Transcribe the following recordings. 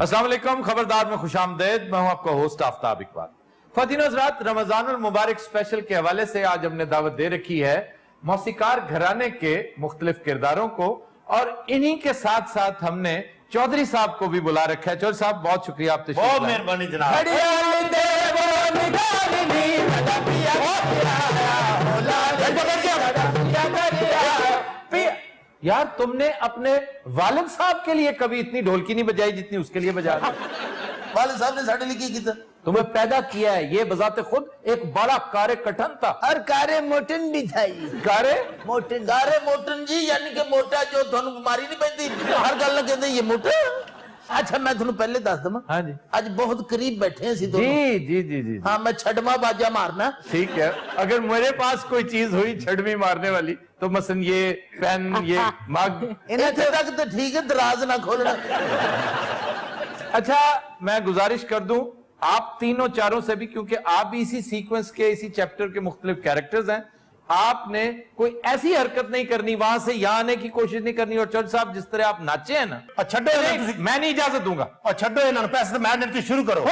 अस्सलाम वालेकुम, खबरदार में खुशामदेद। मैं हूं आपका होस्ट आफ्ताब इकबाल। ख्वातीन हज़रात, रमजानुल मुबारक स्पेशल के हवाले से आज हमने दावत दे रखी है मौसीकार घराने के मुख्तलिफ किरदारों को, और इन्हीं के साथ साथ हमने चौधरी साहब को भी बुला रखा है। चौधरी साहब बहुत शुक्रिया, आप तशरीफ लाए। बहुत मेहरबानी जनाब। यार, तुमने अपने वालिद साहब के लिए कभी इतनी ढोलकी नहीं बजाई जितनी उसके लिए बजा रहे। वालिद साहब ने साढ़े लिए की था। तुम्हें पैदा किया है, ये बजाते खुद एक बड़ा कारे कठन था। और कारे मोटन भी था ये। कारे मोटन जी, यानी कि मोटा जो थानू बीमारी नहीं पैंदी, हर गल ना कहंदे ये मोटा। अच्छा, मैं थानू पहले दस दवां। हाँ जी, आज बहुत करीब बैठे हैं दोनों। जी जी जी जी। हाँ, मैं छड़मा बाजा मारना। ठीक है, अगर मेरे पास कोई चीज हुई छड़वी मारने वाली तो मसलन ये पेन, ये मग, इन्हें तक तो ठीक है, दराज ना खोलना। अच्छा, मैं गुजारिश कर दूं आप तीनों चारों से भी, क्योंकि आप भी इसी सीक्वेंस के, इसी चैप्टर के मुख्तलिफ कैरेक्टर्स हैं, आपने कोई ऐसी हरकत नहीं करनी, वहां से यहां आने की कोशिश नहीं करनी। और चौधरी साहब, जिस तरह आप नाचे हैं ना, मैं नहीं इजाजत दूंगा। छो इन्होंने पैसे मैं देती शुरू करो।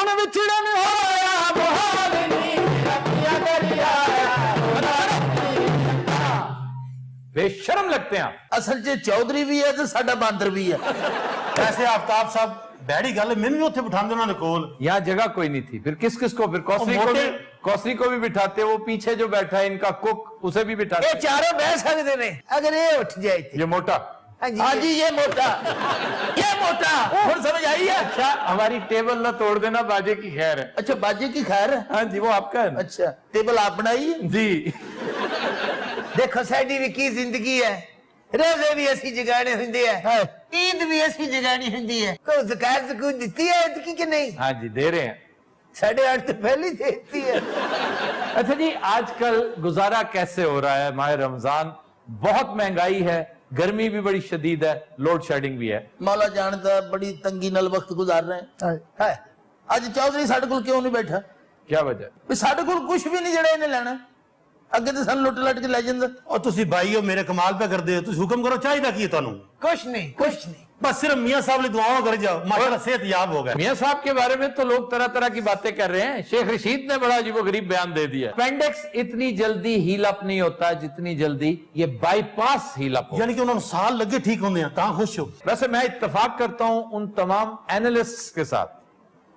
बेशर्म लगते हैं आप। असल च चौधरी भी है तो साडा बांदर भी है। वैसे आफ्ताब साहब बड़ी गल मैंने भी उत्थे बिठांदे उन्होंने कोल। यहाँ जगह कोई नहीं थी, फिर किस किस को, फिर कौसरी को भी बिठाते, वो पीछे जो बैठा है इनका कुक, उसे भी बिठाते। ये चारों बह सकते ने अगर ये उठ जाए थे। ये मोटा, हाँ जी, ये मोटा, ये मोटा, और समझ आई है। अच्छा, हमारी टेबल ना तोड़ देना, बाजे की खैर है। अच्छा, बाजे की खैर है। हाँ जी, वो आपका है ना? अच्छा, टेबल आप बनाई है जी। देखो साडी भी की जिंदगी है, रोजे भी ऐसी जगाने होंगे है, ईद भी ऐसी जगानी होंगी है। को ज़कात को देती है इतनी कि नहीं? हाँ जी, दे रहे हैं। 8.5 तो पहले देती है। अच्छा जी, आजकल गुजारा कैसे हो रहा है? माह रमजान, बहुत महंगाई है, गर्मी भी बड़ी शदीद है, लोड शेडिंग भी है। मौला जानता, बड़ी तंगी नाल वक्त गुजार रहे हैं। आज चौधरी साडे कोल क्यों नहीं बैठा? क्या वजह? साडे कोल कुछ भी नहीं जड़ा इन्हें लेना। अगे तो सन लुट लट के ले जांदा। और तुसी भाई हो, मेरे कमाल पे कर दे हो, तुसी हुक्म करो, चाहिए की तुहानू? कुछ नहीं। बस सिर्फ मियां साहब ने दुआओं कर जाओ, माशाल्लाह सेहत याब हो गए। मियां साहब के बारे में तो लोग तरह तरह की बातें कर रहे हैं। शेख रशीद ने बड़ा अजीबोगरीब बयान दे दिया। अपेंडिक्स इतनी जल्दी हील अप नहीं होता जितनी जल्दी ये बाईपास हील अप होता। यानी कि उन्होंने साल लगे ठीक होंगे, कहां खुश हो? वैसे मैं इत्तेफाक करता हूं उन तमाम एनालिस्ट्स के साथ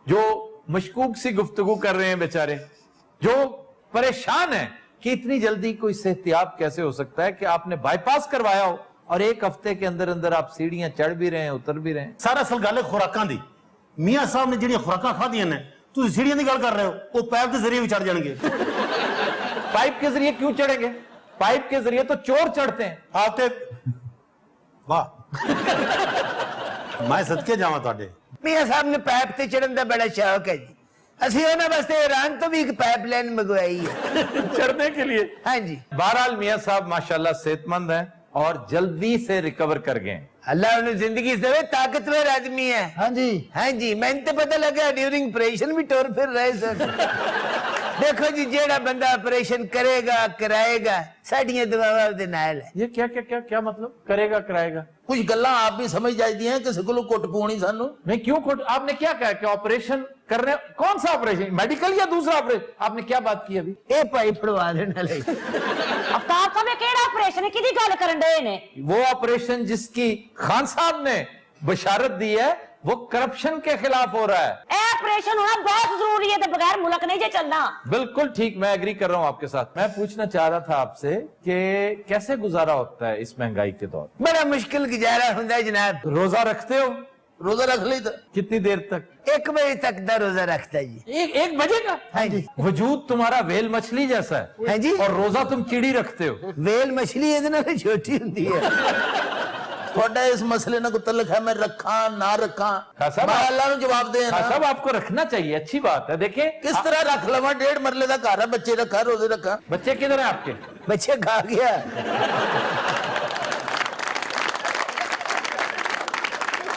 जो मशकूक सी गुफ्तगू कर रहे हैं, बेचारे जो परेशान है कि इतनी जल्दी कोई सेहतियाब कैसे हो सकता है कि आपने बाईपास करवाया हो और एक हफ्ते के अंदर अंदर आप सीढ़ियां चढ़ भी रहे हैं, उतर भी रहे हैं। सारा असल गल है खुराकां दी। मियां साहब ने जिहड़ियां खुराकां खादियां ने, तुसी सीढ़ियां दी गल कर रहे हो, वो पाइप के जरिए भी चढ़ जाएंगे। पाइप के जरिए क्यों चढ़ेंगे? पाइप के जरिए तो चोर चढ़ते हैं। आते वाह मैं सदके जावां तुहाडे। मियां साहब ने पाइप ते चढ़न दा बड़ा शौक है जी। ਅਸੀਂ ਉਹਨਾਂ ਵਾਸਤੇ ईरान तो भी एक पाइपलाइन मंगवाई है चढ़ने के लिए। हाँ जी। बहरहाल मियां साहब माशाल्लाह सेहतमंद हैं और जल्दी से रिकवर कर गए। अल्लाह उन्हें जिंदगी से ताकतवर आदमी है। हाँ जी, हाँ जी, मैंने तो पता लगा ड्यूरिंग ऑपरेशन भी टोर फिर रहे सर। देखो जी, जेड़ा बंदा ऑपरेशन करेगा कराएगा, साडियां दुआवां दे नाल है। ये क्या क्या क्या क्या मतलब करेगा कराएगा? कुछ गल्ला आप भी समझ जाती हैं, किसी को कोट पौनी सानू। मैं क्यों खोट? आपने क्या कहा कि ऑपरेशन करने? कौन सा ऑपरेशन, मेडिकल या दूसरा ऑपरेशन? आपने क्या बात की अभी? ए भाई फड़वा देने लगे। अवतार साहब ये केड़ा ऑपरेशन है, किदी गल करन दे ने? वो ऑपरेशन जिसकी खान साहब ने बशारत दी है, वो करप्शन के खिलाफ हो रहा है। ए ऑपरेशन होना बहुत जरूरी है, तो बगैर मुल्क नहीं जे चलना। बिल्कुल ठीक, मैं एग्री कर रहा हूँ आपके साथ। मैं पूछना चाह रहा था आपसे कि कैसे गुजारा होता है इस महंगाई के दौर? बड़ा मुश्किल गुजारा होता है जनाब। रोजा रखते हो? रोजा रख ली था। कितनी देर तक? 1 बजे तक दा रोजा रखता है जी। एक बजे का? हाँ जी। वजूद तुम्हारा वेल मछली जैसा है। हाँ जी। और रोजा तुम चिड़ी रखते हो। वेल मछली इहदे नाल छोटी हुंदी है। थोड़ा इस मसले ना को तल्लक है, मैं रखा ना रखा, खासा मैं अल्लाह नू जवाब दे ना। सब आपको रखना चाहिए, अच्छी बात है। देखिए किस तरह रख लवा, 1.5 मरले का घर है, बच्चे रखा, रोजे रखा। बच्चे किधर है आपके? बच्चे खा गया।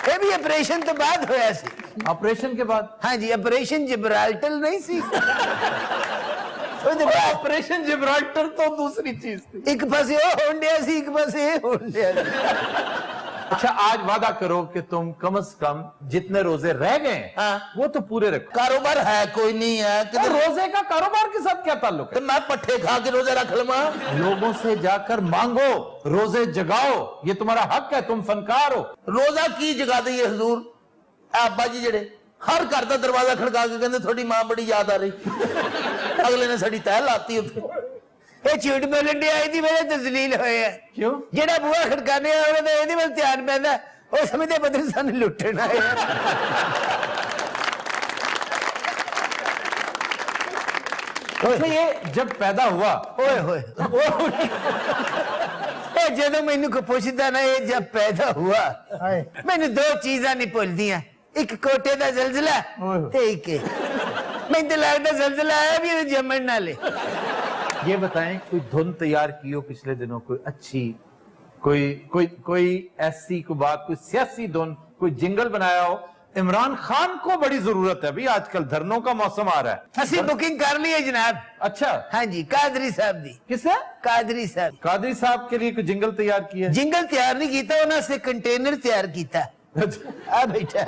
ये भी ऑपरेशन तो बाद होया सी। ऑपरेशन के बाद? हाँ जी, ऑपरेशन जिब्राल्टर नहीं सी। ऑपरेशन जिब्राल्टर तो दूसरी चीज थी। एक पासे वो होंडिया सी, एक पासे ये होंडिया सी। अच्छा आज वादा करो कि तुम कम से कम जितने रोजे रह गए हैं, हाँ। वो तो पूरे रखो। कारोबार है कोई नहीं है और किधर रोजे का कारोबार के साथ क्या ताल्लुक तो है? मैं पट्ठे खा के रोजा रख लवा लोगों से जाकर मांगो, रोजे जगाओ, ये तुम्हारा हक है, तुम फनकार हो। रोजा की जगा दी है हजूर आबा जी जेड़े हर घर का दरवाजा खड़का के कहते थोड़ी मां बड़ी याद आ रही अगले ने साड़ी तह लाती उत्थे ਇਹ ਝੂਠ ਬੋਲਣ ਦੀ ਆਈ ਦੀ ਵੇਲੇ ਤਸਲੀਲ ਹੋਏ ਆ क्यों? ਜਿਹੜਾ ਬੂਹਾ ਖੜਕਾਣੇ ਆ ਉਹਦੇ ਇਹਦੇ ਵੱਲ ਧਿਆਨ ਪੈਂਦਾ ਉਹ ਸਮਝਦੇ ਪਤਾ ਨੀ ਸਾਨੂੰ ਲੁੱਟਣ ਆਏ ਆ अच्छा ये जब पैदा हुआ, ਓਏ ਹੋਏ ਇਹ ਜਦੋਂ ਮੈਨੂੰ ਕੋ ਪੁੱਛਦਾ ਨਾ ਇਹ ਜਦ ਪੈਦਾ ਹੁਆ ਮੈਨੂੰ ਦੋ ਚੀਜ਼ਾਂ ਨਹੀਂ ਭੁੱਲਦੀਆਂ ਇੱਕ ਕੋਟੇ ਦਾ ਜ਼ਲਜ਼ਲਾ ਤੇ ਇੱਕ ਮੈਨੂੰ ਤਾਂ ਲੱਗਦਾ ਜ਼ਲਜ਼ਲਾ ਆਇਆ ਵੀ ਇਹ ਜੰਮਣ ਨਾਲੇ ये बताएं कोई धुन तैयार की हो पिछले दिनों, कोई अच्छी, कोई ऐसी कोई बात, कोई सियासी धुन, कोई जिंगल बनाया हो? इमरान खान को बड़ी जरूरत है भाई, आजकल धरनों का मौसम आ रहा है। ਅਸੀਂ ਬੁਕਿੰਗ ਕਰ ਲਈ ਹੈ ਜਨਾਬ अच्छा, ਹਾਂਜੀ ਕਾਦਰੀ ਸਾਹਿਬ ਦੀ किससे? ਕਾਦਰੀ ਸਾਹਿਬ कादरी साहब के लिए कोई जिंगल तैयार की है? जिंगल तैयार नहीं कीता ਉਹਨਾਂ ਸੇ कंटेनर तैयार कीता आ बैठा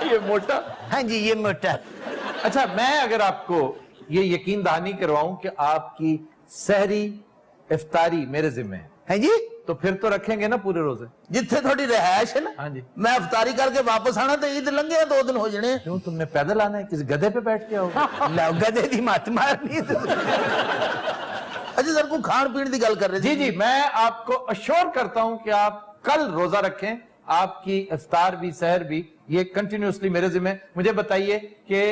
ये मोटा। हाँ जी ये मोटा अच्छा मैं अगर आपको ये यकीन दहानी करवाऊं कि आपकी सहरी इफ्तारी मेरे जिम्मे है, हाँ जी तो फिर तो रखेंगे ना पूरे रोजे? जिथे थोड़ी रहायश है ना हाँ जी। मैं अफतारी करके वापस आना तो ईद लंघे 2 दिन हो जाने क्यों, तुमने पैदल आना है, किसी गधे पे बैठ के आओ? लो गधे दी मत मारनी तू अच्छा सर को खान पीन की गल कर रहे जी जी, मैं आपको अश्योर करता हूं कि आप कल रोजा रखें, आपकी इफ्तार भी सहर भी ये कंटिन्यूसली मेरे जिम्मे। मुझे बताइए कि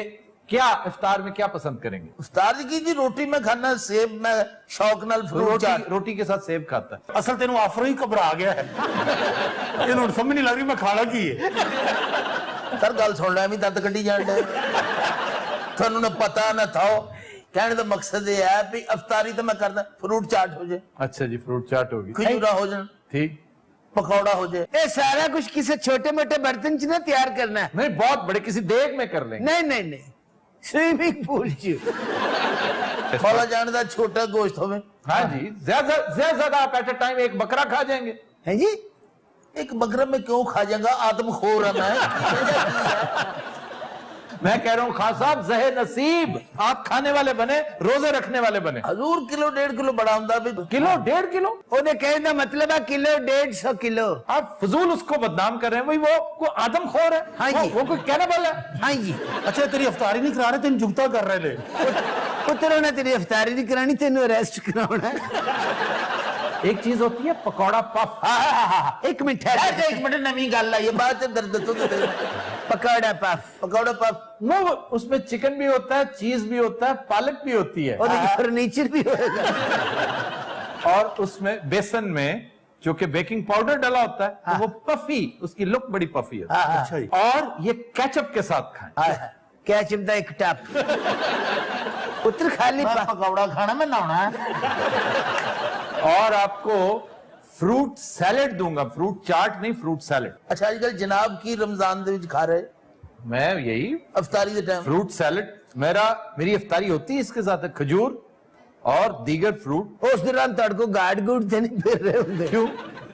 क्या इफ्तार में क्या पसंद करेंगे? उस्ताद जी जी रोटी में खाना सेब में शौक नाल फ्रूट चाट रोटी के साथ सेब खाता है। ਅਸਲ ਤੈਨੂੰ ਆਫਰ ਹੀ ਘਬਰਾ ਗਿਆ ਹੈ ਇਹਨੂੰ ਹੁਣ ਸਮਝ ਨਹੀਂ ਲੱਗ ਰਹੀ ਮੈਂ ਖਾਣਾ ਕੀ ਹੈ सर गल सुन लै दंद कड्डी जान डे थानू ना पता ना था कहने का मकसद ये है भी अफतारी तो मैं करदा फ्रूट चाट हो जाए अच्छा जी, फ्रूट चाट होगी, खजूरा हो जाए ठीक। पकौड़ा हो जाए ये सारा कुछ किसी छोटे मोटे बर्तन च ना तैयार करना है नहीं, बहुत बड़े किसी देग में कर लेंगे। नहीं नहीं नहीं स्विमिंग पूल च मौला जान दा छोटा गोश्त होवे हाँ जी, ज्यादा आप एट ए टाइम एक बकरा खा जाएंगे। है जी एक बकरा में क्यों खा जाएगा आदमखोर है मैं मैं कह रहा हूँ खान साहब जहे नसीब आप खाने वाले बने, रोजे रखने वाले बने। हजूर किलो 1.5 किलो बड़ा हुंदा भी किलो 1.5 किलो? ਉਹਦੇ ਕਹਿਣ ਦਾ ਮਤਲਬ ਹੈ ਕਿਲੋ 150 ਕਿਲੋ आप फजूल उसको बदनाम कर रहे हैं भाई, वो कोई आदमखोर है। हाँ जी। वो कोई कैनिबल है। हाँ जी ਅੱਛਾ ਤੇਰੀ ਅਫਤਾਰੀ ਨਹੀਂ ਕਰਾ ਰਹੇ ਤੈਨੂੰ ਜੁਗਤਾ ਕਰ ਰਹੇ ਨੇ ਪੁੱਤਰ ਉਹਨੇ ਤੇਰੀ ਅਫਤਾਰੀ ਨਹੀਂ ਕਰਾਣੀ ਤੈਨੂੰ ਅਰੈਸਟ ਕਰਾਉਣਾ एक चीज होती है पकौड़ा पफ। ਇੱਕ ਮਿੰਟ ਠਹਿਰ ਜਾ। एक मिनट नवी गल आई है बाद च दर्द तो ਪਕੌੜਾ ਪਫ पकौड़ा पफ वो उसमें चिकन भी होता है, चीज भी होता है, पालक भी होती है, ਉਹਦੇ ਚ ਫਰਨੀਚਰ ਵੀ ਹੋਏਗਾ और उसमें बेसन में जो कि बेकिंग पाउडर डाला होता है, तो वो पफी, उसकी लुक बड़ी पफी है। ਅੱਛਾ ਜੀ और ये केचप के साथ खाएं। कैचअप ਦਾ ਇੱਕ ਟੱਪ ਪੁੱਤਰ ਖਾਲੀ मैं पकौड़ा खाना मैं नहाना है और आपको फ्रूट सैलेड दूंगा, फ्रूट चाट नहीं, फ्रूट सैलेड। अच्छा आजकल जनाब की रमजान दे विच खा रहे मैं यही अफतारी दे टाइम फ्रूट सैलेड मेरी इफ्तारी होती है, इसके साथ है खजूर और दीगर फ्रूट। ਉਸ ਦੌਰਾਨ ਤੁਹਾਡੇ ਕੋ ਗਾਰਡ ਗੁੱਡ ਤੇ ਨਹੀਂ ਫਿਰ ਰਹੇ ਹੁੰਦੇ क्यों?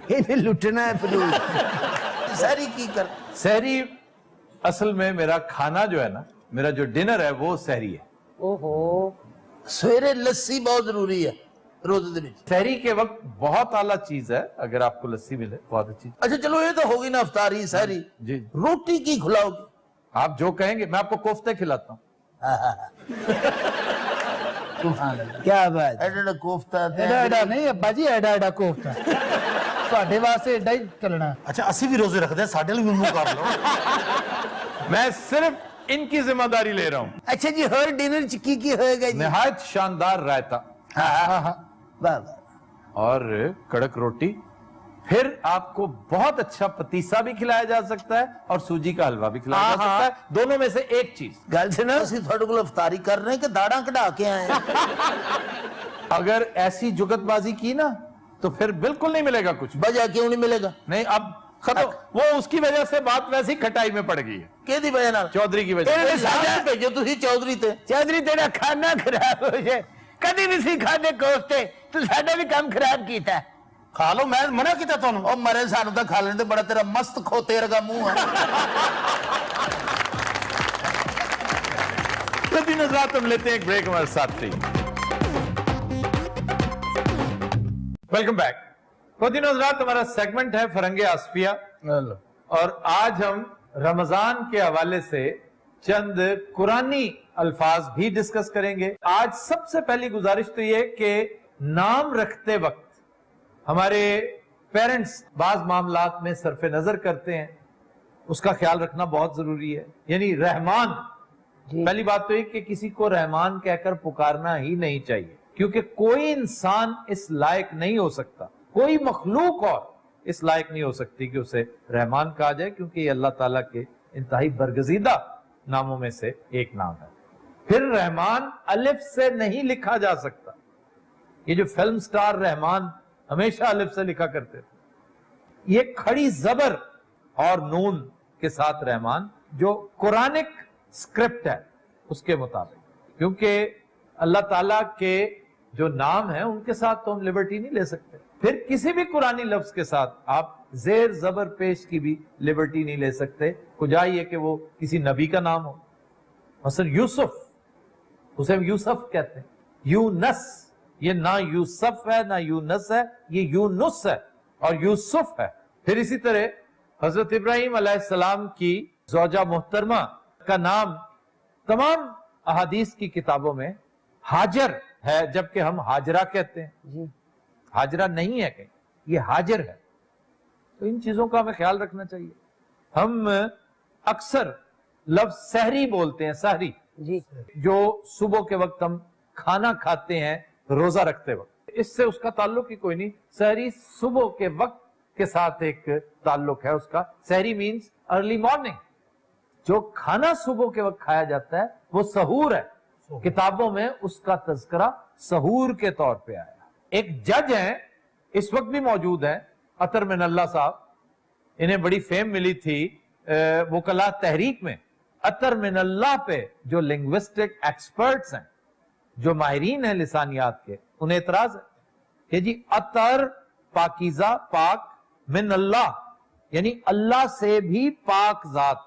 ਇਹਨੇ ਲੁੱਟਣਾ ਹੈ ਫਲੂਸ सारी की कर सहरी असल में मेरा खाना जो है ना, मेरा जो डिनर है वो सहरी है। ओहो सवेरे लस्सी बहुत जरूरी है रोजे दे विच सहरी के वक्त बहुत आला चीज है, अगर आपको लस्सी मिले बहुत अच्छी। अच्छा चलो ये तो होगी ना अफतारी सारी जी, रोटी की खिलाओगी आप जो कहेंगे मैं आपको कोफ्ते खिलाता हूँ। क्या बात एडा कोफ्ता ਐਡਾ ਐਡਾ ਨਹੀਂ ਅੱਬਾ ਜੀ ਐਡਾ ਐਡਾ ਕੋਫਤਾ ਤੁਹਾਡੇ ਵਾਸਤੇ ਐਡਾ ਹੀ ਚੱਲਣਾ ਅੱਛਾ ਅਸੀਂ ਵੀ ਰੋਜ਼ੇ ਰੱਖਦੇ ਹਾਂ ਸਾਡੇ ਲਈ ਵੀ ਮੂੰਹ ਕਰ ਲਓ मैं सिर्फ इनकी जिम्मेदारी ले रहा हूँ। अच्छा जी और डिनर च की होएगा जी निहायत शानदार रायता वाह वाह और कड़क रोटी, फिर आपको बहुत अच्छा पतीसा भी खिलाया जा सकता है और सूजी का हलवा भी खिलाया जा सकता है, दोनों में से एक चीज। गल सुनो ਅਸੀਂ ਤੁਹਾਡੇ ਕੋਲ ਅਫਤਾਰੀ ਕਰ ਰਹੇ ਕਿ ਦਾੜਾਂ ਕਢਾ ਕੇ ਆਏ ਹਾਂ। अगर ऐसी जुगतबाजी की ना तो फिर बिल्कुल नहीं मिलेगा कुछ। वजह क्यों नहीं मिलेगा नहीं, अब खत्म, वो उसकी वजह से बात वैसी खटाई में पड़ गई है, ਕਿਹਦੀ ਵਜ੍ਹਾ ਨਾਲ चौधरी की वजह ਇਹ से। ਸਾਡਾ ਭੇਜੋ ਤੁਸੀਂ ਚੌਧਰੀ ਤੇ चौधरी तेरा खाना खराब हो जाए कभी नहीं सी खाने कोफ्ते तू साडा भी काम खराब कीता खा लो, मैं मना किया तुहानू। ਉਹ ਮਰੇ ਸਾਨੂੰ ਤਾਂ ਖਾ ਲੈਂਦੇ, ਬੜਾ ਤੇਰਾ ਮਸਤ ਖੋਤੇ ਵਰਗਾ ਮੂੰਹ ਹੈ। ख़वातीन हज़रात, हम लेते हैं एक ब्रेक, हमारे साथ थी। Welcome back. ख़वातीन हज़रात, हमारा सेगमेंट है फरंगे आसफिया, और आज हम रमजान के हवाले से चंद कुरानी अल्फाज भी डिस्कस करेंगे। आज सबसे पहली गुजारिश तो ये कि नाम रखते वक्त हमारे पेरेंट्स बाज मामलात में सरफ नजर करते हैं, उसका ख्याल रखना बहुत जरूरी है। यानी रहमान, पहली बात तो ये कि किसी को रहमान कहकर पुकारना ही नहीं चाहिए, क्योंकि कोई इंसान इस लायक नहीं हो सकता, कोई मखलूक और इस लायक नहीं हो सकती कि उसे रहमान कहा जाए, क्योंकि ये अल्लाह ताला के इंतहाई बरगजीदा नामों में से एक नाम है। फिर रहमान अलिफ से नहीं लिखा जा सकता। ये जो फिल्म स्टार रहमान हमेशा अलिफ से लिखा करते थे, ये खड़ी जबर और नून के साथ रहमान, जो कुरानिक स्क्रिप्ट है उसके मुताबिक, क्योंकि अल्लाह ताला के जो नाम है उनके साथ तो हम लिबर्टी नहीं ले सकते। फिर किसी भी कुरानी लफ्ज के साथ आप जेर जबर पेश की भी लिबर्टी नहीं ले सकते, कुजाई है कि वो किसी नबी का नाम हो। मसलन यूसुफ, उसे हम यूसुफ कहते हैं। यूनस, ये ना यूसुफ है ना यूनस है, ये यूनुस है और यूसुफ है। फिर इसी तरह हजरत इब्राहिम अलैहिस्सलाम की ज़ौजा मोहतरमा का नाम तमाम अहादीस की किताबों में हाजर है, जबकि हम हाजरा कहते हैं। हाजरा नहीं है कहीं, ये हाजर है। तो इन चीजों का हमें ख्याल रखना चाहिए। हम अक्सर लफ्ज सहरी बोलते हैं, सहरी जी, जो सुबह के वक्त हम खाना खाते हैं रोजा रखते वक्त, इससे उसका ताल्लुक ही कोई नहीं। सहरी सुबह के वक्त के साथ एक ताल्लुक है उसका। सहरी मीन्स अर्ली मॉर्निंग। जो खाना सुबह के वक्त खाया जाता है वो सहूर है। किताबों में उसका तज़किरा सहूर के तौर पे आया। एक जज हैं, इस वक्त भी मौजूद हैं, अतर मिनल्ला साहब। इन्हें बड़ी फेम मिली थी वकला तहरीक में। अतर मिनल्ला पे जो लिंग्विस्टिक एक्सपर्ट्स हैं, जो माहिरीन हैं लिसानियात के, उन्हें एतराज है कि जी अतर पाकीज़ा, पाक, मिनल्लाह, यानी अल्लाह से भी पाक जात।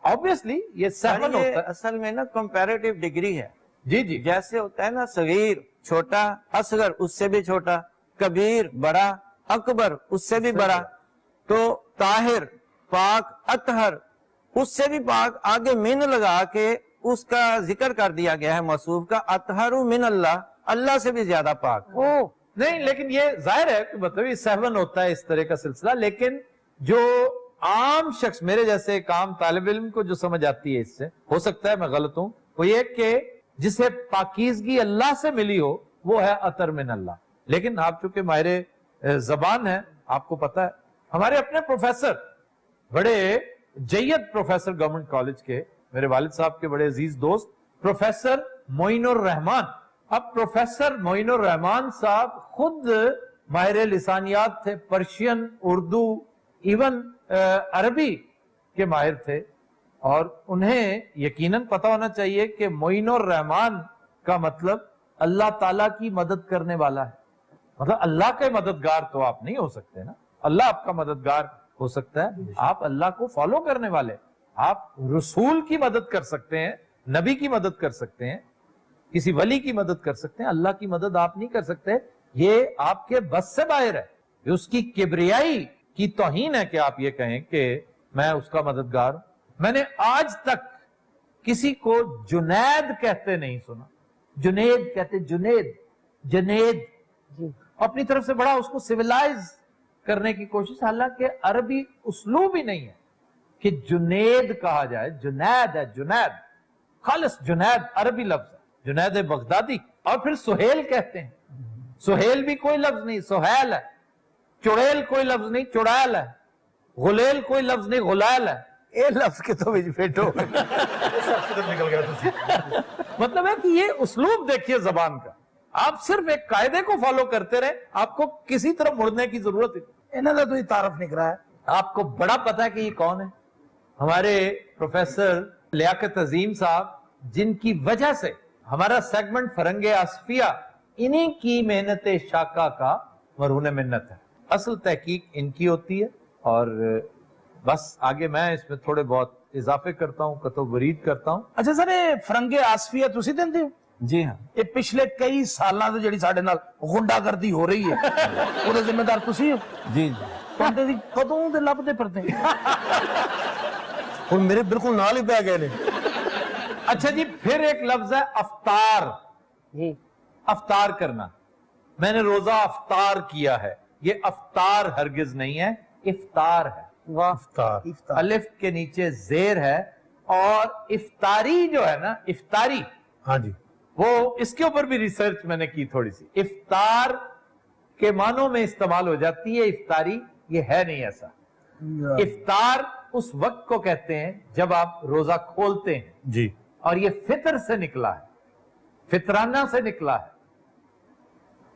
ऑब्वियसली ये सहवन ये होता है। असल में ना कंपैरेटिव डिग्री है। जी जी, जैसे होता है ना सगीर छोटा, असगर उससे भी छोटा, कबीर बड़ा, अकबर उससे भी बड़ा। तो ताहिर, पाक, अतहर उससे भी पाक, आगे मिन लगा के उसका जिक्र कर दिया गया है मौसूफ का, अतहरु मिन अल्लाह, अल्लाह से भी ज्यादा पाक। ओ नहीं, लेकिन ये जाहिर है कि मतलब ये सहवन होता है इस तरह का सिलसिला। लेकिन जो आम शख्स, मेरे जैसे एक आम तालिब इल्म को जो समझ आती है इससे, हो सकता है मैं गलत हूं, वो ये कि जिसे पाकीज़गी अल्लाह से मिली हो वो है अतर मिन अल्लाह। लेकिन आप चूंकि माहिर जबान है, आपको पता है, हमारे अपने प्रोफेसर, बड़े जय्यद प्रोफेसर गवर्नमेंट कॉलेज के, मेरे वालिद साहब के बड़े अजीज दोस्त प्रोफेसर मोइनुर रहमान। अब प्रोफेसर मोइनुर रहमान साहब खुद माहिर लिसानियात थे, पर्शियन, उर्दू, इवन अरबी के माहिर थे, और उन्हें यकीनन पता होना चाहिए कि मोइनुर रहमान का मतलब अल्लाह ताला की मदद करने वाला है। मतलब अल्लाह के मददगार तो आप नहीं हो सकते ना, अल्लाह आपका मददगार हो सकता है, आप अल्लाह को फॉलो करने वाले। आप रसूल की मदद कर सकते हैं, नबी की मदद कर सकते हैं, किसी वली की मदद कर सकते हैं, अल्लाह की मदद आप नहीं कर सकते। ये आपके बस से बाहर है, ये उसकी किबरियाई की तौहीन है कि आप ये कहें कि मैं उसका मददगार हूं। मैंने आज तक किसी को जुनैद कहते नहीं सुना। जुनैद कहते, जुनैद, जुनैद, अपनी तरफ से बड़ा उसको सिविलाइज करने की कोशिश, हालांकि अरबी उस्लूब ही नहीं है कि जुनैद कहा जाए। जुनैद है, जुनैद, खालिस जुनैद अरबी लफ्ज है, जुनैद बगदादी। और फिर सुहेल कहते हैं, सुहेल भी कोई लफ्ज नहीं, सुहैल है। चुड़ैल कोई लफ्ज नहीं, चुड़ैल है। गुलेल कोई लफ्ज नहीं, गुलैल है। ये लफ्ज के तो विच फेटो निकल गया। मतलब है कि ये उस्लूब देखिए जबान का, आप सिर्फ एक कायदे को फॉलो करते रहे, आपको किसी तरफ मुड़ने की जरूरत है। इन्हों का तो तारफ नहीं कराया। आपको बड़ा पता है कि ये कौन है? हमारे प्रोफेसर लियाकत अजीम साहब, जिनकी वजह से हमारा सेगमेंट फरंगे आसफिया इन्हीं की मेहनत शाका का मरहून मिन्नत है। असल तहकीक इनकी होती है और बस आगे मैं इसमें थोड़े बहुत इजाफे करता हूँ, कतो बरीद करता हूँ। ਅੱਛਾ ਸਰ ਇਹ ਫਰੰਗੇ ਆਸਫੀਆ ਤੁਸੀਂ ਦਿੰਦੇ ਹੋ? जी हाँ। ਇਹ ਪਿਛਲੇ ਕਈ ਸਾਲਾਂ ਤੋਂ ਜਿਹੜੀ ਸਾਡੇ ਨਾਲ ਗੁੰਡਾਗਰਦੀ ਹੋ ਰਹੀ ਹੈ ਉਹਦੇ ਜ਼ਿੰਮੇਦਾਰ ਤੁਸੀਂ ਹੋ? जी जी। ਬੰਦੇ ਦੀ ਕਦੋਂ ਦੇ ਲੱਭਦੇ ਫਿਰਦੇ? ਹੁਣ ਮੇਰੇ ਬਿਲਕੁਲ ਨਾਲ ਹੀ ਪੈ ਗਏ ਨੇ। अच्छा जी, फिर एक लफ्ज है अफ्तार। जी अफ्तार करना, मैंने रोजा अफ्तार किया है, ये अफ्तार हरगिज नहीं है, इफ्तार है। इफ्तार। अलिफ के नीचे जेर है और इफ्तारी जो है ना, इफ्तारी, हाँ जी, वो इसके ऊपर भी रिसर्च मैंने की थोड़ी सी। इफ्तार के मानों में इस्तेमाल हो जाती है, इफ्तारी ये है नहीं ऐसा। इफ्तार उस वक्त को कहते हैं जब आप रोजा खोलते हैं, जी। और ये फितर से निकला है, फितराना से निकला है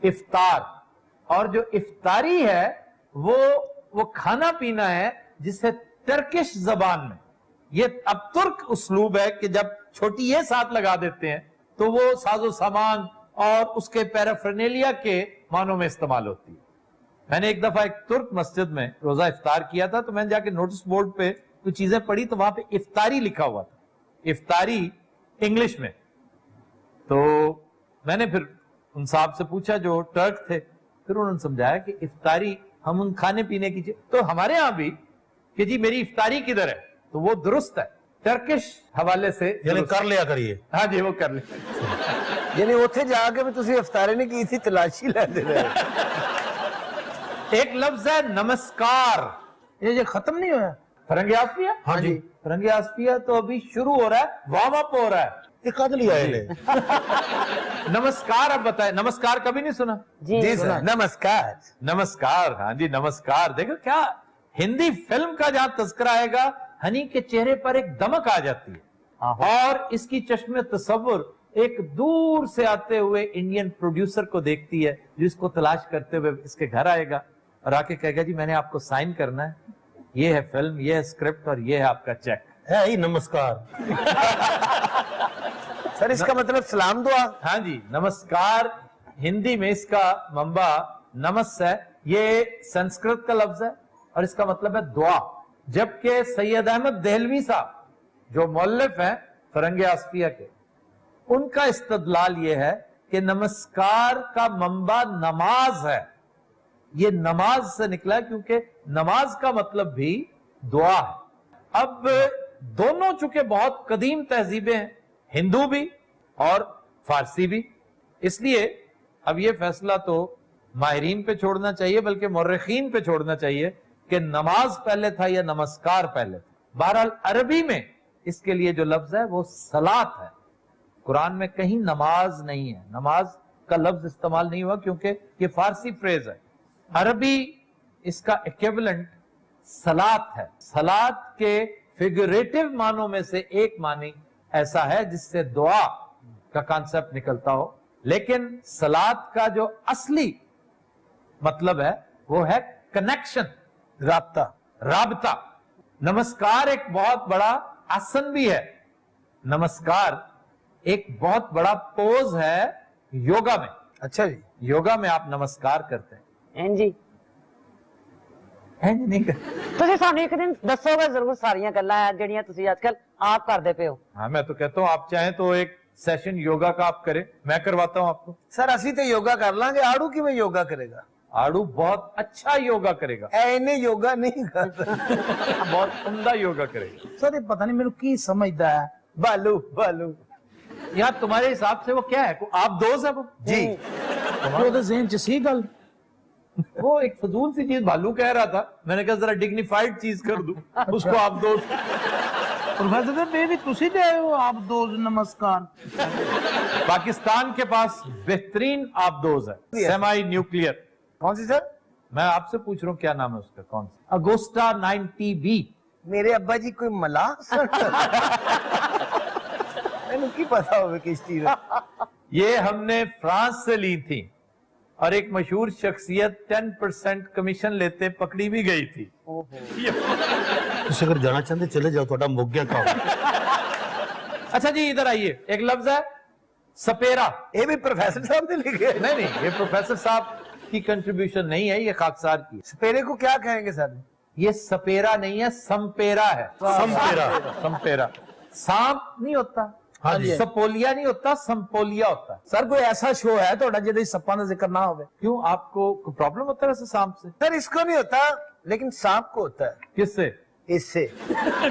इफ्तार। और जो इफ्तारी है वो खाना पीना है जिसे टर्किश जबान में, ये अब तुर्क उसलूब है कि जब छोटी ये साथ लगा देते हैं तो वो साजो सामान और उसके पैराफर्नेलिया के मानों में इस्तेमाल होती है। मैंने एक दफा एक तुर्क मस्जिद में रोजा इफ्तार किया था, तो मैंने जाके नोटिस बोर्ड पे कुछ चीजें पढ़ी तो वहां पे इफ्तारी लिखा हुआ था, इफ्तारी इंग्लिश में। तो मैंने फिर उन साहब से पूछा जो टर्क थे, फिर उन्होंने समझाया कि इफ्तारी हम उन खाने पीने की चीज, तो हमारे यहां भी कि जी मेरी इफ्तारी किधर है, तो वो दुरुस्त है, टर्किश हवाले से यानी दुरुस्त कर लिया करिए। हाँ जी, वो कर ले। ਯਾਨੀ ਉੱਥੇ ਜਾ ਕੇ ਵੀ ਤੁਸੀਂ ਇਫਤਾਰੀ ਨਹੀਂ ਕੀਤੀ, ਤਲਾਸ਼ੀ ਲੈਂਦੇ ਰਹੇ। एक लफ्ज है नमस्कार। ये खत्म नहीं हुआ? फरंगे आसफिया, हाँ जी। फरंगे आसफिया तो अभी शुरू हो रहा है, वार्म अप हो रहा है। ये कद लिया है ने? नमस्कार, अब बताए, नमस्कार कभी नहीं सुना? जी सर, नमस्कार। नमस्कार, हाँ जी नमस्कार। देखो क्या हिंदी फिल्म का जहां तस्करा आएगा, हनी के चेहरे पर एक दमक आ जाती है और इसकी चश्मे तसव्वुर एक दूर से आते हुए इंडियन प्रोड्यूसर को देखती है, जो इसको तलाश करते हुए इसके घर आएगा और आके कहेगा जी मैंने आपको साइन करना है, ये है फिल्म, ये है स्क्रिप्ट और ये है आपका चेक। है ही नमस्कार। सर इसका मतलब सलाम दुआ? हाँ जी, नमस्कार हिंदी में इसका मंबा नमस है, ये संस्कृत का लफ्ज है और इसका मतलब है दुआ। जबकि सैयद अहमद देहलवी साहब जो मौल्लिफ हैं फरंगे आसफिया के, उनका इस्तदलाल ये है कि नमस्कार का मंबा नमाज है, ये नमाज से निकला है क्योंकि नमाज का मतलब भी दुआ है। अब दोनों चूंकि बहुत कदीम तहजीबें हैं, हिंदू भी और फारसी भी, इसलिए अब ये फैसला तो माहिरीन पे छोड़ना चाहिए, बल्कि मुर्रिखीन पे छोड़ना चाहिए कि नमाज पहले था या नमस्कार पहले था। बहरहाल अरबी में इसके लिए जो लफ्ज है वो सलात है, कुरान में कहीं नमाज नहीं है, नमाज का लफ्ज इस्तेमाल नहीं हुआ क्योंकि ये फारसी फ्रेज है। अरबी इसका इक्विवेलेंट सलात है। सलात के फिगरेटिव मानों में से एक मानी ऐसा है जिससे दुआ का कॉन्सेप्ट निकलता हो, लेकिन सलात का जो असली मतलब है वो है कनेक्शन, राब्ता, राब्ता। नमस्कार एक बहुत बड़ा आसन भी है, नमस्कार एक बहुत बड़ा पोज है योगा में। अच्छा जी, योगा में आप नमस्कार करते हैं? जी हैं जी नहीं करते? ਤੁਸੀਂ ਸਾਨੂੰ ਇੱਕ ਦਿਨ ਦੱਸੋਗੇ ਜ਼ਰੂਰ ਸਾਰੀਆਂ ਗੱਲਾਂ ਜਿਹੜੀਆਂ ਤੁਸੀਂ ਅੱਜਕੱਲ ਆਪ ਕਰਦੇ ਪਏ ਹੋ। हाँ, मैं तो कहता हूं आप चाहें तो एक सेशन योगा का आप करें, मैं करवाता हूं आपको। सर ਅਸੀਂ ਤੇ ਯੋਗਾ ਕਰ ਲਾਂਗੇ, ਆੜੂ ਕਿਵੇਂ ਯੋਗਾ ਕਰੇਗਾ? आड़ू बहुत अच्छा योगा करेगा, ਐਨੇ ਯੋਗਾ ਨਹੀਂ ਕਰਦਾ। बहुत उम्दा योगा करेगा। सर ये पता नहीं मेरे की समझदा है। ਬਾਲੂ ਬਾਲੂ यार तुम्हारे हिसाब से वो क्या है, आप दोस्त है वो? जी। ਉਹਦੇ ਜ਼ਿਹਨ ਚ ਸੀ ਗੱਲ। वो एक फजूल सी चीज भालू कह रहा था, मैंने कहा जरा डिग्निफाइड चीज कर दूं उसको आप दोस्त। प्रोफेसर साहब ये भी तुसी दे आए हो आप दोस्त नमस्कार। पाकिस्तान के पास बेहतरीन आप दोस्त है, सेमाई न्यूक्लियर। कौन सी सर? मैं आपसे पूछ रहा हूँ क्या नाम है उसका, कौन सा? Agosta 90B। मेरे अब्बा जी कोई मलाह मैंने की पता होवे किस चीज है। ये हमने फ्रांस से ली थी और एक मशहूर शख्सियत 10% कमीशन लेते पकड़ी भी गई थी। ਤੁਸੀਂ अगर जाना चाहते चले जाओ, ਤੁਹਾਡਾ ਮੁੱਕ ਗਿਆ काम। अच्छा जी इधर आइए, एक लफ्ज है सपेरा। ये भी प्रोफेसर साहब ने लिखे? नहीं नहीं, ये प्रोफेसर साहब इसकी कंट्रीब्यूशन नहीं है, ये खाकसार की है। सपेरे को क्या कहेंगे सर? ये सपेरा नहीं है, संपेरा है। संपेरा। संपेरा। सांप नहीं होता, हाँ जी। सपोलिया नहीं होता, संपोलिया होता है। सर कोई ऐसा शो है ਤੁਹਾਡਾ ਜਿਹਦੇ ਸੱਪਾਂ ਦਾ ਜ਼ਿਕਰ ना ਹੋਵੇ? क्यों, आपको प्रॉब्लम होता है वैसे सांप से? सर इसको नहीं होता, लेकिन सांप को होता है। किससे? इससे।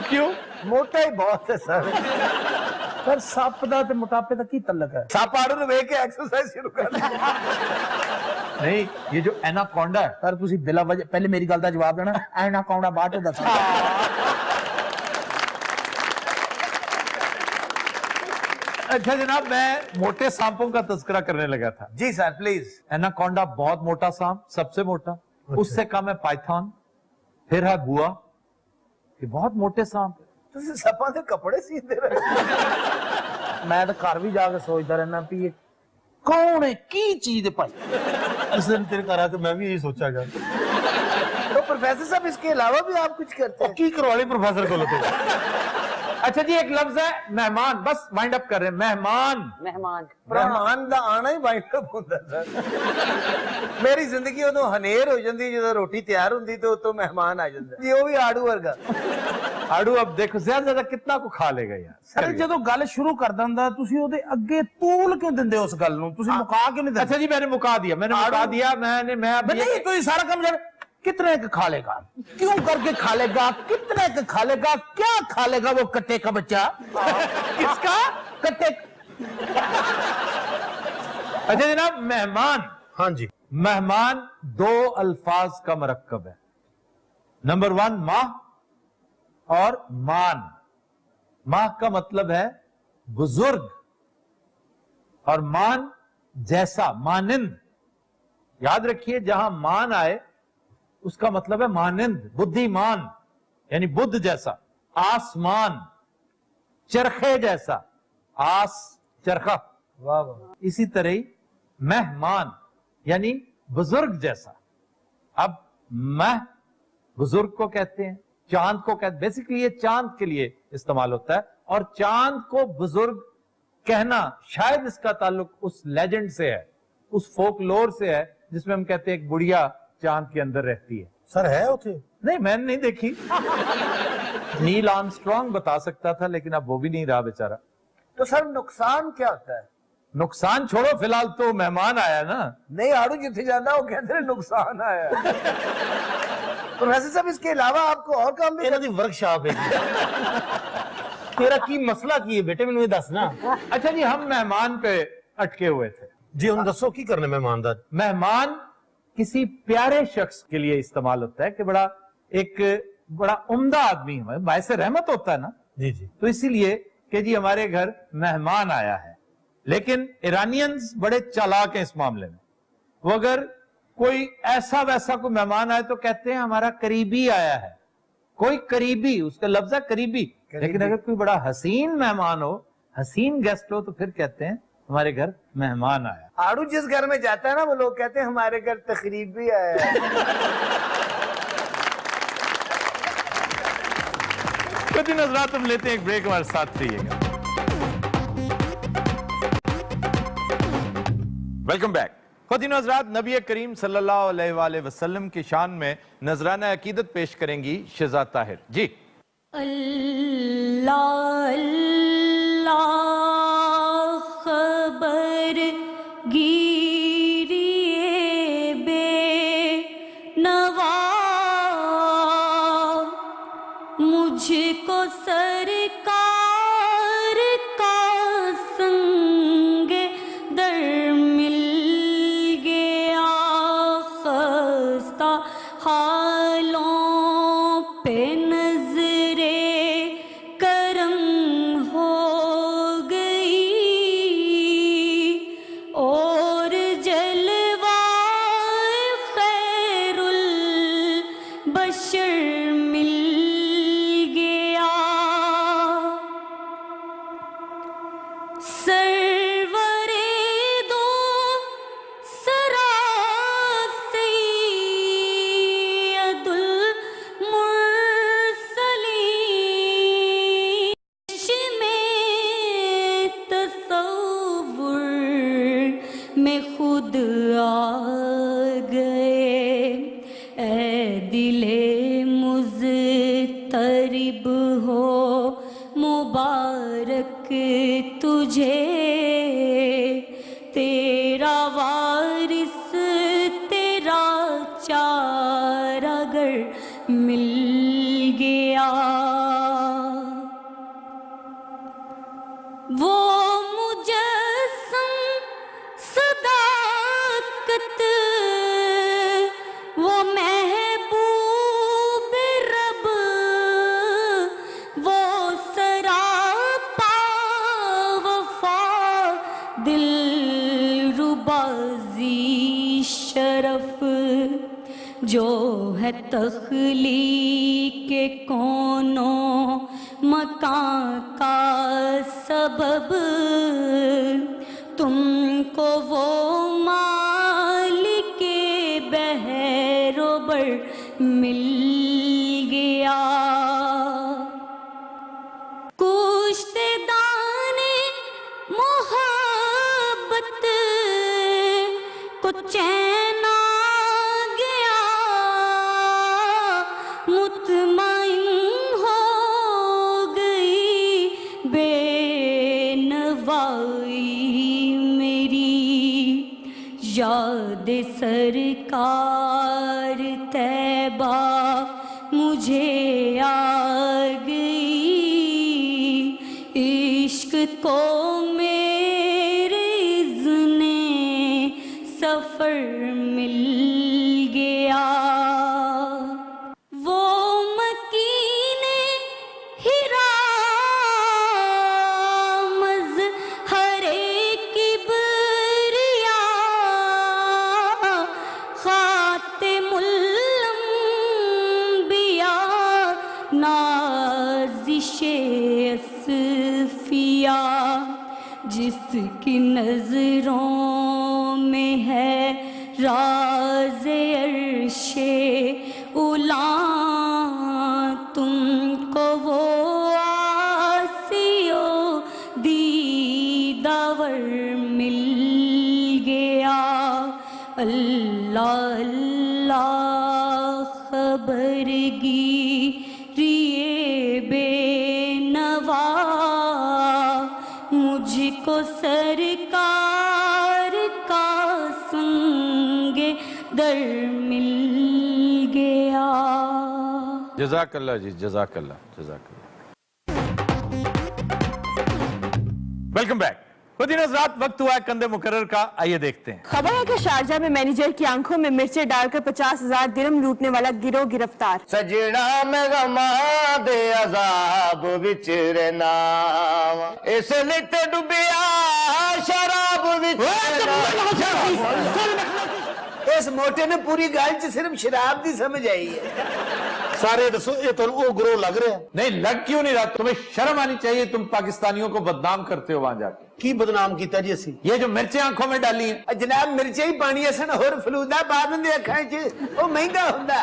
क्यों? मोटा ही बहुत है सर। ਸਰ ਸੱਪ ਦਾ ਤੇ ਮੋਟਾਪੇ ਦਾ ਕੀ ਤਲਕ ਹੈ? सांप आड़ू ने देख के एक्सरसाइज शुरू कर दी। नहीं, ये जो एनाकोंडा है, ਸਰ ਤੁਸੀਂ ਬਿਲਾ ਵਜ੍ਹਾ ਪਹਿਲੇ ਮੇਰੀ ਗੱਲ ਦਾ ਜਵਾਬ ਦੇਣਾ, ਐਨਾ ਕੌਣਾ ਬਾਅਦ ਚ ਦੱਸਣਾ। अच्छा जनाब, मैं मोटे सांपों का तस्करा करने लगा था। जी सर प्लीज। एनाकोंडा बहुत मोटा सांप, सबसे मोटा। उससे कम है पाइथन, फिर है बुआ। ये बहुत मोटे सांप है। ਤੁਸੀਂ ਸੱਪਾਂ ਦੇ ਕੱਪੜੇ ਸੀਂਦੇ ਰਹੇ। ਮੈਂ ਤਾਂ ਘਰ ਵੀ ਜਾ ਕੇ ਸੋਚਦਾ ਰਹਿਣਾ ਵੀ ਇਹ ਕੌਣ ਹੈ, ਕੀ ਚੀਜ਼ ਹੈ ਭਾਈ? उस दिन तेरे घर आके मैं भी यही सोचा गया तो प्रोफेसर साहब इसके अलावा भी आप कुछ करते हैं? की करवा ली प्रोफेसर को तो अच्छा जी, एक लफ्ज है मेहमान, बस वाइंड अप कर रहे हैं। मेहमान। ਮਹਿਮਾਨ ਮਹਿਮਾਨ ਦਾ ਆਣਾ ਹੀ ਵਾਈਂਡ ਅਪ ਹੁੰਦਾ ਸਰ। ਮੇਰੀ ਜ਼ਿੰਦਗੀ ਉਦੋਂ ਹਨੇਰ ਹੋ ਜਾਂਦੀ ਜਦੋਂ ਰੋਟੀ ਤਿਆਰ ਹੁੰਦੀ ਤੇ ਉਤੋਂ ਮਹਿਮਾਨ ਆ ਜਾਂਦਾ ਜੀ, ਉਹ ਵੀ ਆੜੂ ਵਰਗਾ। आड़ू अब देखो ज्यादा कितना को खा लेगा यार। ਸਰ ਜਦੋਂ ਗੱਲ ਸ਼ੁਰੂ ਕਰ ਦਿੰਦਾ ਤੁਸੀਂ ਉਹਦੇ ਅੱਗੇ ਤੂਲ ਕਿਉਂ ਦਿੰਦੇ ਹੋ ਉਸ ਗੱਲ ਨੂੰ? ਤੁਸੀਂ ਮੁਕਾ ਕਿਉਂ ਨਹੀਂ ਦਿੰਦੇ? अच्छा जी, मैंने मुका दिया, मैं अब नहीं तो ये सारा काम कितने का खा लेगा, क्यों करके खा लेगा, कितने का खा लेगा, क्या खा लेगा वो कट्टे का बच्चा? किसका? कट्टे। अच्छा जनाब, मेहमान। हाँ जी। मेहमान दो अल्फाज का मरक्कब है। नंबर 1 माह और मान। माह का मतलब है बुजुर्ग और मान जैसा, मानिंद। याद रखिए, जहां मान आए उसका मतलब है मानिंद, बुद्धिमान, यानी बुद्ध जैसा। आसमान, चरखे जैसा, आस चरखा। वाह वाह। इसी तरह ही मेहमान यानी बुजुर्ग जैसा। अब मह बुजुर्ग को कहते हैं, चांद को कहते, बेसिकली ये चांद के लिए इस्तेमाल होता है। और चांद को बुजुर्ग कहना शायद इसका ताल्लुक उस लेजेंड से है, उस फोकलोर से है जिसमें हम कहते हैं एक बुढ़िया चांद के अंदर रहती है। सर है उसे? नहीं, मैंने नहीं देखी। नील आर्मस्ट्रॉन्ग बता सकता था, लेकिन अब वो भी नहीं रहा बेचारा। तो सर नुकसान क्या होता है? नुकसान छोड़ो, फिलहाल तो मेहमान आया ना। नहीं आड़ू जिथे जाना वो कहते हैं नुकसान आया। प्रोफेसर साहब इसके अलावा आपको और काम भी? ਇਹਨਾਂ ਦੀ ਵਰਕਸ਼ਾਪ ਹੈ ਤੇਰਾ ਕੀ ਮਸਲਾ ਕੀ ਹੈ ਬੇਟੇ, ਮੈਨੂੰ ਇਹ ਦੱਸ ਨਾ। अच्छा जी, हम मेहमान पे अटके हुए थे। ਜੀ ਹੁਣ ਦੱਸੋ ਕੀ ਕਰਨਾ ਮਹਿਮਾਨ ਦਾ? मेहमान किसी प्यारे शख्स के लिए इस्तेमाल होता है कि बड़ा उम्दा आदमी है, बायसे रहमत होता है ना। जी जी। तो इसीलिए कि जी हमारे घर मेहमान आया है। लेकिन ईरानियंस बड़े चालाक हैं इस मामले में। वो अगर कोई ऐसा वैसा कोई मेहमान आए तो कहते हैं हमारा करीबी आया है। कोई करीबी, उसका लफ्ज है करीबी। लेकिन अगर कोई बड़ा हसीन मेहमान हो, हसीन गेस्ट हो, तो फिर कहते हैं हमारे घर मेहमान आया। आड़ू जिस घर में जाता है ना वो लोग कहते हैं हमारे घर तकरीब भी आया है। कभी नजरात हम लेते हैं एक ब्रेक, हमारे साथ रहिएगा। Welcome back. ख़ुद हज़रात, नबी करीम सल्लल्लाहु अलैहि वसल्लम की शान में नजराना अकीदत पेश करेंगी शहज़ाद ताहिर जी। अल्लाह अल्लाह खबर गिरिए बेनवा मुझको सरकार का संग दर मिल गया खस्ता हालों पे नजरे करम हो गई और जलवाए खैरुल बशर मिल गया। तरिब हो मुबारक तुझे, तेरा वारिस तेरा चारागर मिल गया। वो मुजस्सम सदाकत, वो महबूब रब, वो सरापा वफा दिलरुबाज़ी शरफ, जो है तख्लीक के कौनों मकां का सबब, तुमको वो मालिक बहरोबर मिल गया। कुश्ते दाने मोहब्बत को चैन आ गया, मुतमईन हो गई बेनवाई मेरी, याद सरकार तैबा मुझे आ गई, इश्क को मेरे इज़्ने सफ़र मिल गया। वो मकीने हिरा मज़हरे किबरिया, खातिमुल अंबिया नाज़िशे असफिया, जिसकी नजरों में है राज़े अर्शे उला, तुमको वो आसियो दीदावर मिल गया। अल्लाह अल्लाह खबरगिरिए बेनवा, मुझको सरकार का संगे दर मिल गया। जज़ाकल्लाह जी, जज़ाकल्लाह, जज़ाकल्लाह। Welcome back. खुद रात वक्त हुआ है कंधे मुकर्रर का, आइए देखते हैं। खबर है कि शारजा में मैनेजर की आंखों में मिर्चें डालकर 50,000 दिरहम लूटने वाला गिरोह गिरफ्तार। सजना में गमा दे अजाब विच रहना, इसलिए ते डुबिया शराब विच। इस मोटे ने पूरी गल च सिर्फ शराब दी समझ आई है। सारे दसो ये तो वो ग्रोह लग रहा है। नहीं लग क्यों नहीं रहा? तुम्हें शर्म आनी चाहिए, तुम पाकिस्तानियों को बदनाम करते हो वहां जाके। की बदनाम किया जी असी? ये जो मिर्चें आंखों में डाली हैं। जनाब मिर्चा ही पानी असन होर फलूदा पा देंगे अखां च, वो महंगा हुंदा।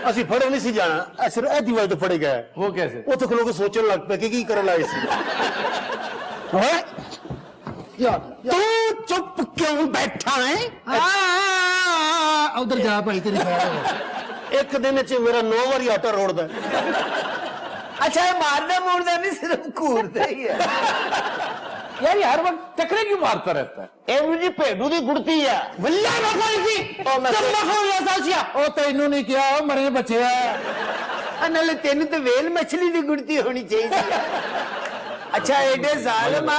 असी फड़े नहीं सी जाना, सिर्फ ए दीवार तो फड़े गए। वो कैसे? वो तो लोग सोचने लग पे कि करन लाए सी। तू चुप क्यों बैठा है? उधर जा भाई तेरी एक दिन च मेरा 9 बारी आटा रोड़दा। अच्छा ये मारना मोड़ना नहीं, सिर्फ कूदता ही है। यार ये हर वक्त टकरे क्यों मारता रहता है? एवं जी भेडू दी गुड़ती है। वल्ला ना कोई सी ओ तैनू नहीं किया, मरे बचे नाले तेन तो वेल मछली दी गुड़ती होनी चाहिए। अच्छा एडे जालिम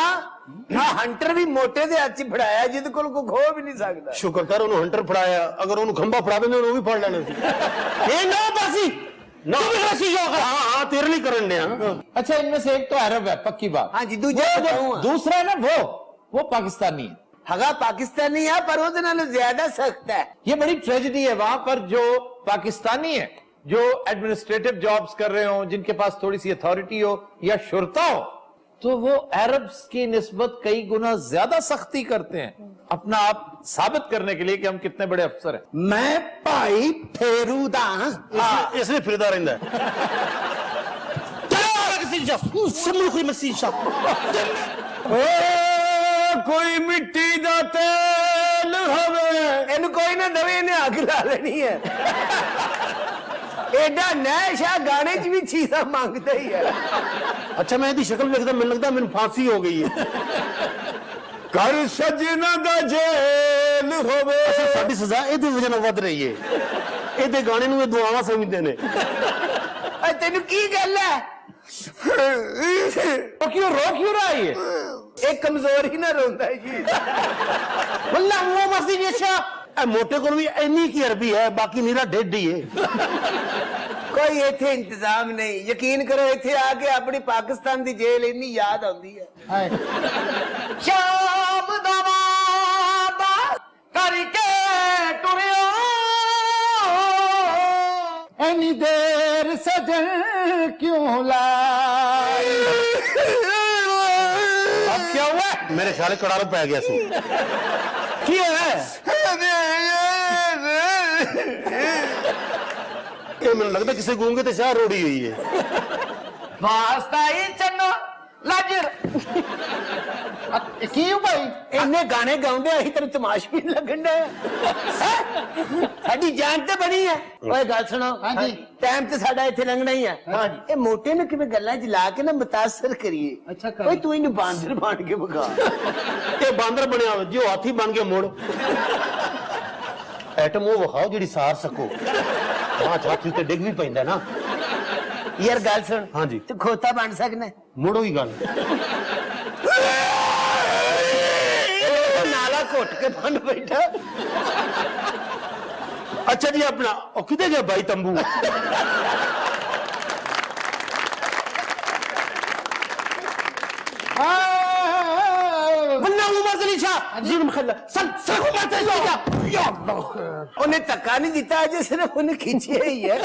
हाँ हंटर भी मोटे दे हाथ च फड़ाया जिद कोल को खो भी नहीं सकता। शुक्र कर उन्होंने हंटर फड़ाया, अगर उन्होंने खंबा फड़ा देंगे वो भी फड़ लेने सी। ये नो बसी ना हाँ तेरे लिए करन दे। अच्छा इनमें से एक तो अरब है, पक्की बात। हाँ जी दूसरा है ना वो पाकिस्तानी है। हगा पाकिस्तानी है पर वो ज्यादा सख्त है। ये बड़ी ट्रेजेडी है वहां पर जो पाकिस्तानी है, जो एडमिनिस्ट्रेटिव जॉब्स कर रहे हो, जिनके पास थोड़ी सी अथॉरिटी हो या शुरता हो, तो वो अरब्स की निस्बत कई गुना ज्यादा सख्ती करते हैं अपना आप साबित करने के लिए कि हम कितने बड़े अफसर हैं। मैं भाई फेरूदा इसलिए फिरदा रहता है। कोई मिट्टी दा तेल हवे इन कोई ना दवे इन्हें आग ला लेनी है। एडा नशा गाने च भी चीज़ां मांगदा ही है। अच्छा मैं ਇਹਦੀ ਸ਼ਕਲ ਵੇਖਦਾ ਮੈਨੂੰ ਲੱਗਦਾ ਮੈਨੂੰ ਫਾਂਸੀ ਹੋ ਗਈ ਹੈ। कर सजना दा जेल होवे। ਅੱਛਾ ਸਾਡੀ ਸਜ਼ਾ ਇਹਦੀ ਵਜ੍ਹਾ ਨਾਲ ਵੱਧ ਰਹੀ ਹੈ। ਇਹਦੇ ਗਾਣੇ ਨੂੰ ਇਹ ਦੁਆਵਾਂ ਸਮਝਦੇ ਨੇ। तेनू की गल है? क्यों रो क्यों रहा है ये? एक कमजोर ही ना रोंदा है जी। वल्ला वो मस्ती अच्छा ਇਹ ਮੋਟੇ ਕੋਲ ਵੀ ਇੰਨੀ ਕੀ ਅਰਬੀ ਹੈ ਬਾਕੀ ਨੀਰਾ ਡੇਢ ਹੀ ਹੈ। कोई इथे इंतजाम नहीं, यकीन करो इथे आके अपनी पाकिस्तान दी जेल इन्नी याद आती है। शाम दवादा करके टुरियो एनी देर सजन क्यों लाई। अब क्या हुआ? ਮੇਰੇ ਖਿਆਲ ਕੜਾਲ ਪੈ ਗਿਆ ਸੀ। ਕੀ है? ਇਹ ਮੈਨੂੰ ਲੱਗਦਾ ਕਿਸੇ ਗੂੰਗੇ ਤੇ ਸ਼ਾਹ ਰੋੜੀ ਹੋਈ ਹੈ। वास्ता ही चन्नो लाजर की भाई इन्ने गाने गाउंदे अही तेरे तमाश भी लगन दे। साडी जान ते बनी है। ओए गल सुनो। हां जी टाइम ते साडा इथे लंघना ही है। हां जी ए मोटे ने किवे गल्लां च ला के ना मुतासर करिए। अच्छा ओए तू इनु बांदर बन के बगा। ਇਹ ਬਾਂਦਰ ਬਣਿਆ ਹੋਇਆ ਜੋ ਹਾਥੀ ਬਣ ਕੇ ਮੁੜ ਐਟਮ ਉਹ ਵਿਖਾਓ ਜਿਹੜੀ ਸਾਰ ਸਕੋ। ਹਾਂ ਛਾਤੀ ਤੇ ਡਿੱਗ ਵੀ ਪੈਂਦਾ ਨਾ। यार गल सुन। हाँ जी। तू खोता बन सकना है। ਮੁੜੋ ਹੀ ਗੱਲ। नाला घुट के बन बैठा। ਅੱਛਾ ਜੀ ਆਪਣਾ ਉਹ ਕਿੱਥੇ ਗਿਆ ਬਾਈ ਤੰਬੂ? वल्ला वो मजली छा जीवन खल्ला सल सल को मत जा या अल्लाह उन्हें धक्का नहीं दिता अजे सिर्फ उन्हें खींचिया ही है।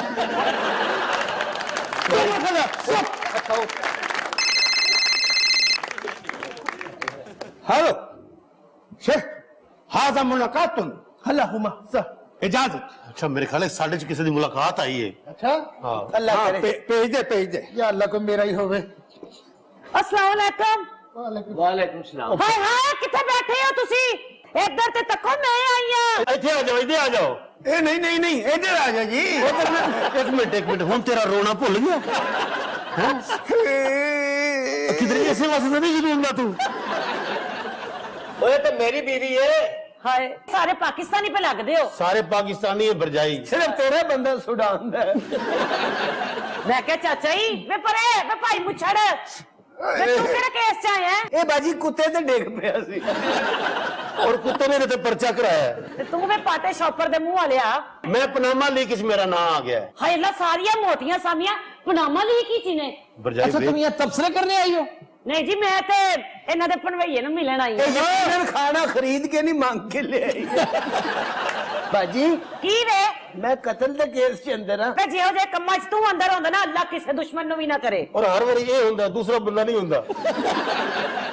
हेलो शेख हाजा मुलाकातुन हला हुमा सर इजाजत। ਅੱਛਾ ਮੇਰੇ ਖਿਆਲ ਹੈ ਸਾਡੇ ਚ ਕਿਸੇ ਦੀ ਮੁਲਾਕਾਤ ਆਈ ਹੈ। अच्छा हाँ। अल्लाह करे। भेज दे या अल्लाह को मेरा ही होवे। अस्सलाम वालेकुम। वालेकुम सलाम। हाय हाय किथे बैठे हो तुसी? इधर ते तको मैं आई हां। ਇੱਥੇ ਆ ਜਾਓ ਇੱਥੇ ਆ ਜਾਓ। ए नहीं नहीं नहीं इधर आ जा जी। ਇੱਕ ਮਿੰਟ ਹੁਣ ਤੇਰਾ ਰੋਣਾ ਭੁੱਲ ਗਿਆ? किधर ऐसे वास्ते नहीं जरूर तू। ओए तो मेरी बीवी है। हाय सारे पाकिस्तानी पे लगदे हो। सारे पाकिस्तानी है बरजाई। सिर्फ तेरा बंदा सुडान दा है। मैं क्या चाचा जी वे परे वे भाई मुछड़ वे तू केड़ा केस च आया है? ए बाजी कुत्ते ते डिग पिया सी। और कुत्ते ने तो पर्चा कराया। ते तू वे पाटे शॉपर दे मुंह वालिया। मैं पनामा लीक मेरा नाम आ गया है। हाय ला सारियां मोटियां सामियां पनामा ली की चीने। बरजाई अच्छा तुम यहाँ तबसरे करने आई हो? नहीं जी मैं ते इन्हां दे पनवैये नु मिलन आई ए यकीनन खाना खरीद के नहीं मांग के ले आई। बाजी की वे मैं कत्ल दे केस च अंदर हां। वे जिहो जे कम्मा च तू अंदर होंदा ना अल्लाह किसे दुश्मन नु भी ना करे। और हर बार ये होता दूसरा बंदा नहीं होता।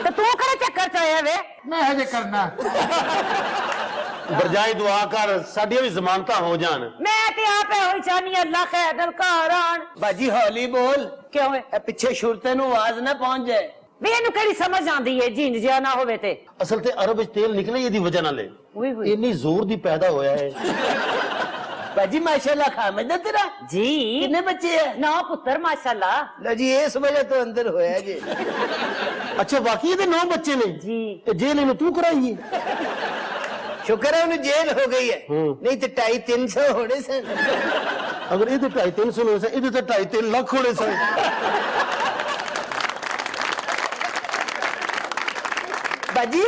ते तू करे चक्कर च आया वे? मैं हजे करना। बरजाई दुआ कर साडियां भी जमानतां हो जान। मैं ते आप होई चाहनी अल्लाह खैर घर आन। बाजी हौली बोल। क्यों है ए पीछे शुरते नु आवाज ना पहुंच जाए। वे इनु केड़ी समझ आंदी है जींद जिया ना होवे ते। असल ते अरब विच तेल निकले इदी वजह नाल ओए होए इन्नी जोर दी पैदा होया है। बाजी माशाल्लाह खामिद है तेरा। जी कितने बच्चे हैं? 9 पुत्र माशाल्लाह। लो जी इस वजह तो अंदर होया जी। अच्छा वाकई दे 9 बच्चे ने जी। ते जेल इन्हें तू कराई है। शुक्र है उन्हें जेल हो गई है। नहीं तो 250-300 होने से। अगर ये 250-300 होने से इधर तो 2.5-3 लाख होने से। बाजी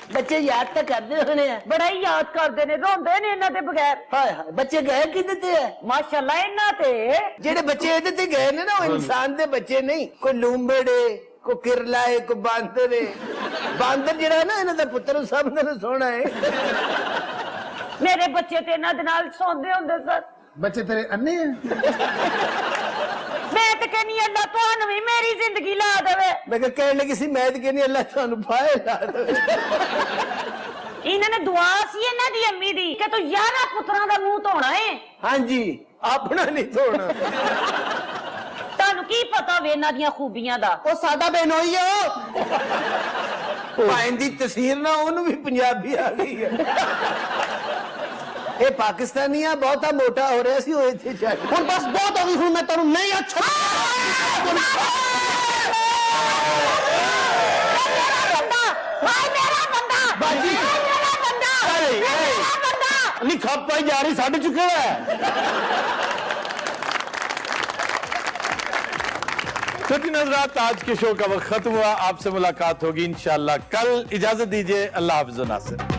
बच्चे याद तो करते होने हैं। बड़ा ही याद करदे ने रोंदे ने इन्हां दे बगैर। हाय हाय बच्चे गए किदे ते है? माशाल्लाह इन्हां ते जेड़े बच्चे इहदे ते गए ने ना वो इंसान दे बच्चे नहीं। कोई लूंबड़े को किरला है को बांदर है। बांदर जेड़ा है ना इन्हां दा पुत्र सब नालों सोहना है। मेरे बच्चे ते इन्हां दे नाल सौंदे हुंदे सर। बच्चे तेरे अन्ने हैं? मैं ते कहनी अल्लाह तुहानू भी मेरी जिंदगी ला देवे। मैं कहने लगी सी मैं तो कहनी अल्लाह थानू फाए ला दे। इन्हां ने दुआ सी इन्हां दी अम्मी दी कि तू 11 पुत्रां दा मुंह धोना है। हां जी अपना नहीं धोना। तानू की पता वे इन्हां दियां खूबियां दा? ओ साडा बेनोई है भाई दी तस्वीर ना ओनू भी पंजाबी आ गई है। ਇਹ ਪਾਕਿਸਤਾਨੀਆਂ ਬਹੁਤਾ ਮੋਟਾ ਹੋ ਰਿਹਾ ਸੀ ਉਹ ਇੱਥੇ ਛੱਡ ਹੁਣ ਬਸ ਬਹੁਤ ਹੋ ਗਈ ਹੁਣ ਮੈਂ ਤੈਨੂੰ ਨਹੀਂ ਅੱਛਾ ਬਾਜੀ ਨਹੀਂ ਖੱਪ ਪਾਈ ਜਾ ਰਹੀ ਛੱਡ ਚੁੱਕੇ ਹੈ छोटी नजरात, आज के शो का वक्त खत्म हुआ। आपसे मुलाकात होगी इंशाल्लाह कल। इजाजत दीजिए, अल्लाह हाफिज़ नासिर।